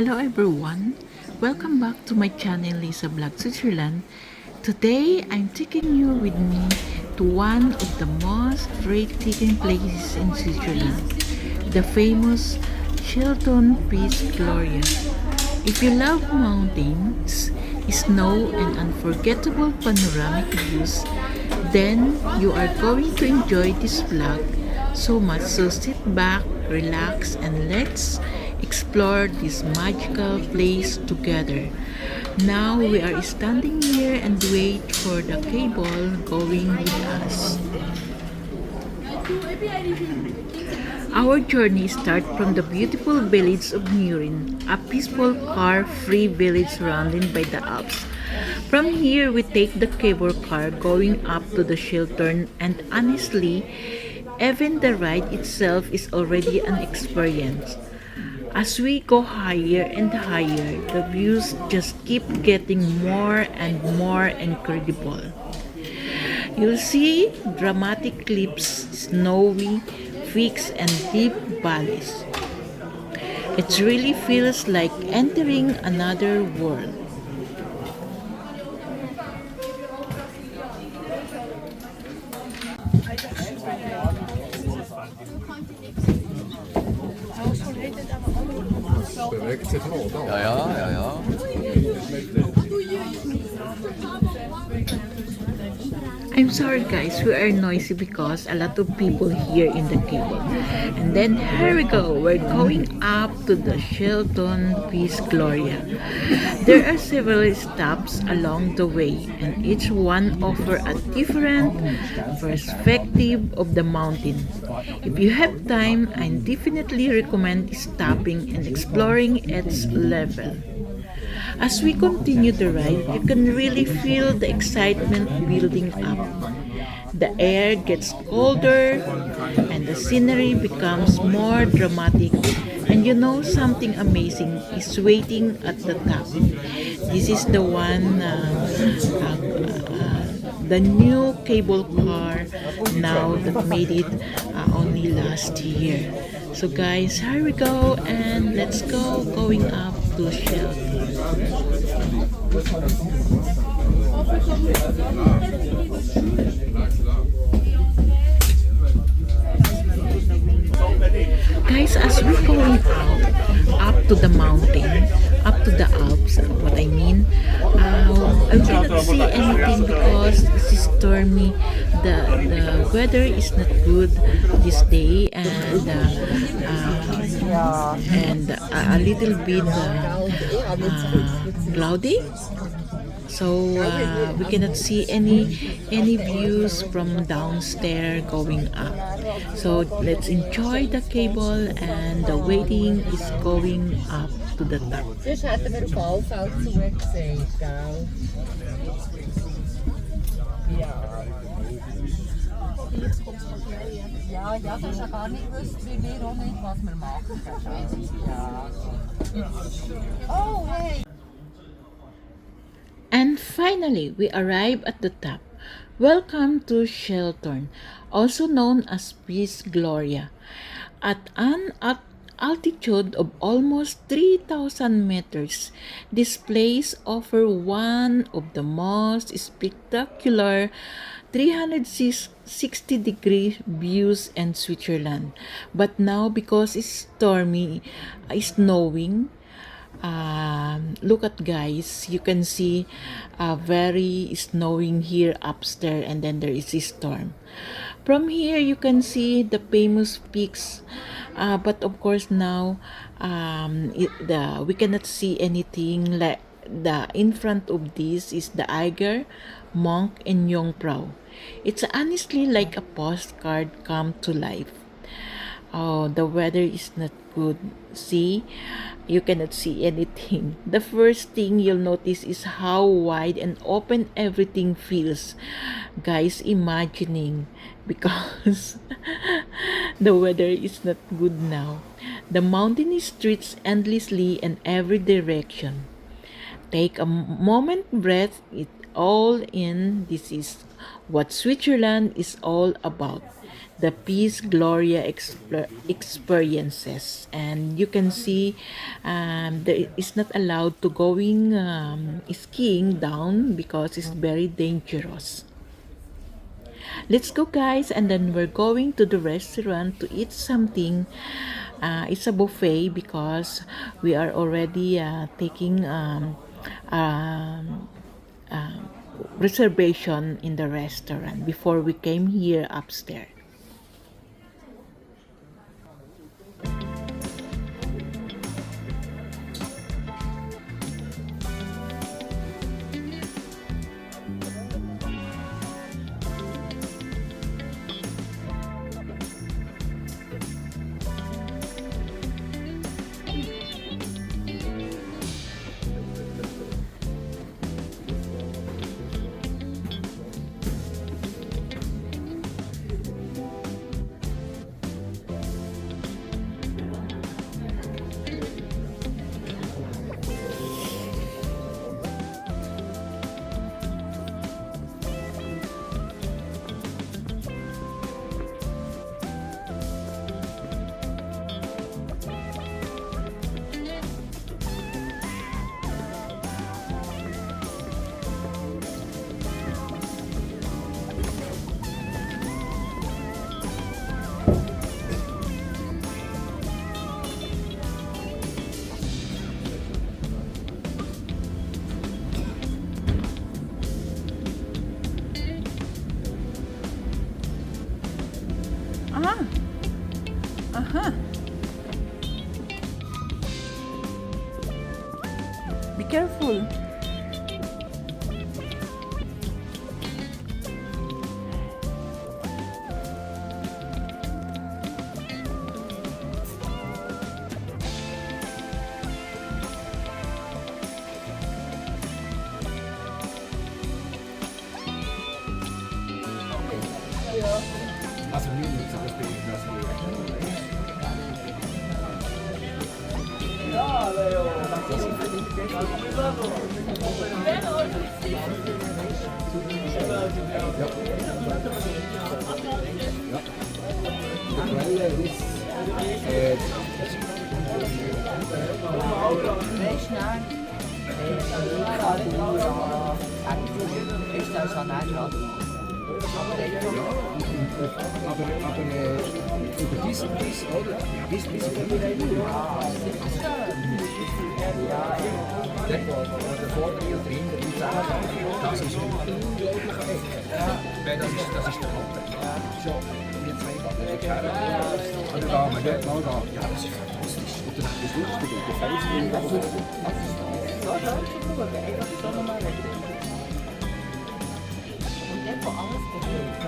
Hello everyone, welcome back to my channel Lisa Vlog Switzerland. Today I'm taking you with me to one of the most breathtaking places in Switzerland, the famous Schilthorn Piz Gloria. If you love mountains, snow and unforgettable panoramic views, then you are going to enjoy this vlog so much. So sit back, relax, and let's explore this magical place together. Now we are standing here and wait for the cable going with us. Our journey starts from the beautiful village of Mürren, a peaceful car-free village surrounded by the Alps. From here, we take the cable car going up to the Schilthorn, and honestly, even the ride itself is already an experience. As we go higher and higher, the views just keep getting more and more incredible. You'll see dramatic cliffs, snowy peaks, and deep valleys. It really feels like entering another world. Bewegt sich noch, oder? Ja. I'm sorry guys, we are noisy because a lot of people here in the cable. And then here we go, we're going up to the Schilthorn Piz Gloria. There are several stops along the way, and each one offers a different perspective of the mountain. If you have time, I definitely recommend stopping and exploring its level. As we continue the ride, you can really feel the excitement building up. The air gets colder and the scenery becomes more dramatic, and you know something amazing is waiting at the top. This is the one, the new cable car now that made it only last year. So guys, here we go, and let's go going up to Schilthorn. Guys, as we're going up to the mountain, up to the Alps, what I mean, I cannot see anything because it's stormy. The weather is not good this day, and a little bit cloudy. So we cannot see any views from downstairs going up. So let's enjoy the cable, and the waiting is going up to the top. Sonst hätten wir auf alle Fälle zugesehen, gell? Ja, du hast ja gar nicht gewusst, wie wir auch nicht, was wir machen. Ja. Oh, hey! And finally, we arrive at the top. Welcome to Schilthorn, also known as Piz Gloria. At an altitude of almost 3,000 meters, this place offers one of the most spectacular 360-degree views in Switzerland. But now, because it's stormy, snowing, look at guys, you can see very snowing here upstairs, and then there is a storm. From here you can see the famous peaks, but of course now we cannot see anything like the in front of this is the Eiger, Mönch, and Jungfrau. It's honestly like a postcard come to life. Oh, the weather is not good. See, you cannot see anything. The first thing you'll notice is how wide and open everything feels. Guys, imagining because the weather is not good now. The mountainous streets endlessly in every direction. Take a moment, breath it all in. This is what Switzerland is all about. The Piz Gloria experiences, and you can see there is not allowed to going skiing down because it's very dangerous. Let's go, guys, and then we're going to the restaurant to eat something. It's a buffet because we are already taking um, reservation in the restaurant before we came here upstairs. Ah, aha. Be careful. Über dies, oder? Dies der vordere und der hintere, das ist unglaublich echt. Das ist der Hauptteil. So, jetzt also da haben wir mal da. Ja, das ist fantastisch. Und dann das Lustige, der Felsen. Und der vor alles bewegt.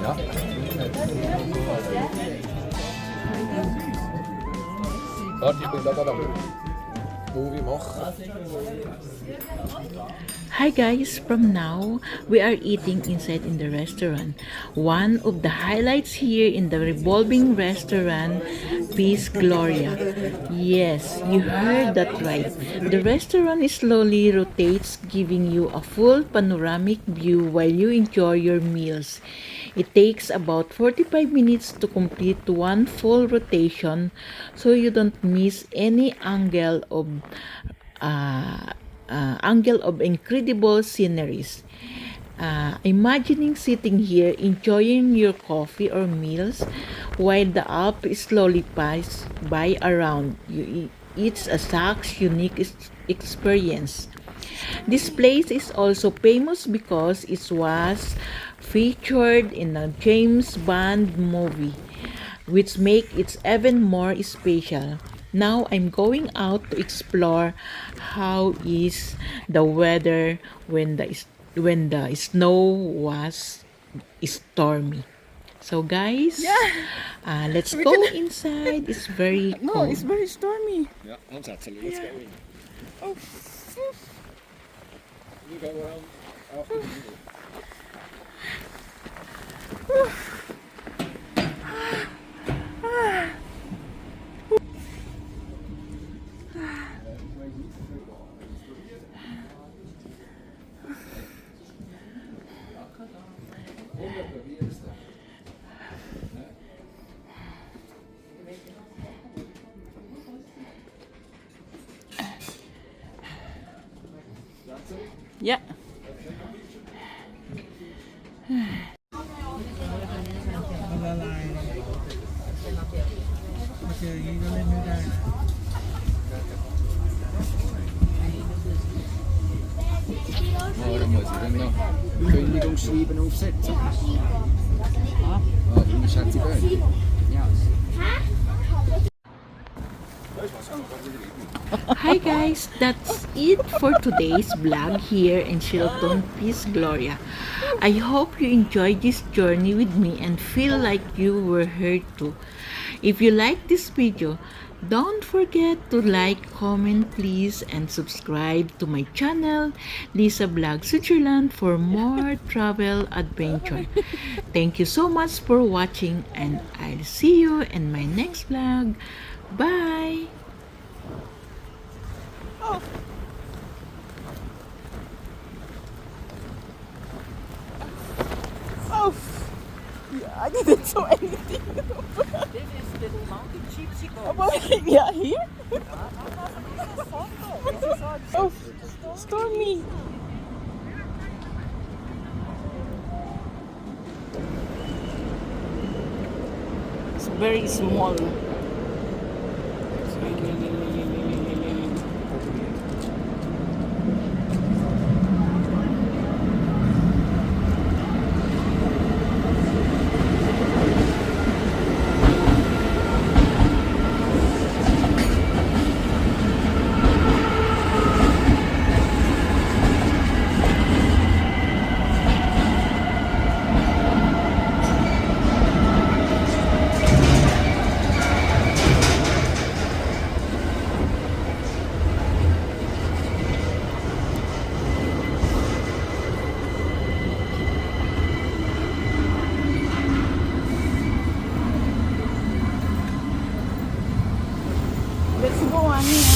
Ja. Warte, ich bin da gerade am Movie machen. Hi guys, from now we are eating inside in the restaurant. One of the highlights here in the Revolving restaurant, Piz Gloria. Yes, you heard that right. The restaurant slowly rotates, giving you a full panoramic view while you enjoy your meals. It takes about 45 minutes to complete one full rotation, so you don't miss any angle of incredible sceneries. Imagining sitting here enjoying your coffee or meals while the Alps slowly pass by around you. It's a such unique experience. This place is also famous because it was featured in a James Bond movie, which make it even more special. Now I'm going out to explore how is the weather when the snow was stormy. So guys, let's go inside. It's very No, cold. it's very stormy. Ja, aanzetten. Let's go in. Oh. You go around after the Yeah. Oh, dann muss ich dann noch Kündigungsschreiben aufsetzen. Ah, wie schätze ich das? Ja. Hi guys, that's it for today's vlog here in Schilthorn Piz Gloria. I hope you enjoyed this journey with me and feel like you were here too. If you like this video, don't forget to like, comment please, and subscribe to my channel, Lisa Vlog Switzerland, for more travel adventure. Thank you so much for watching, and I'll see you in my next vlog. Bye! Oh. Yeah, I didn't saw anything. This is the mountain gypsy goat. Well, yeah, here? Oh, stormy. It's very small. Let's go, Annie.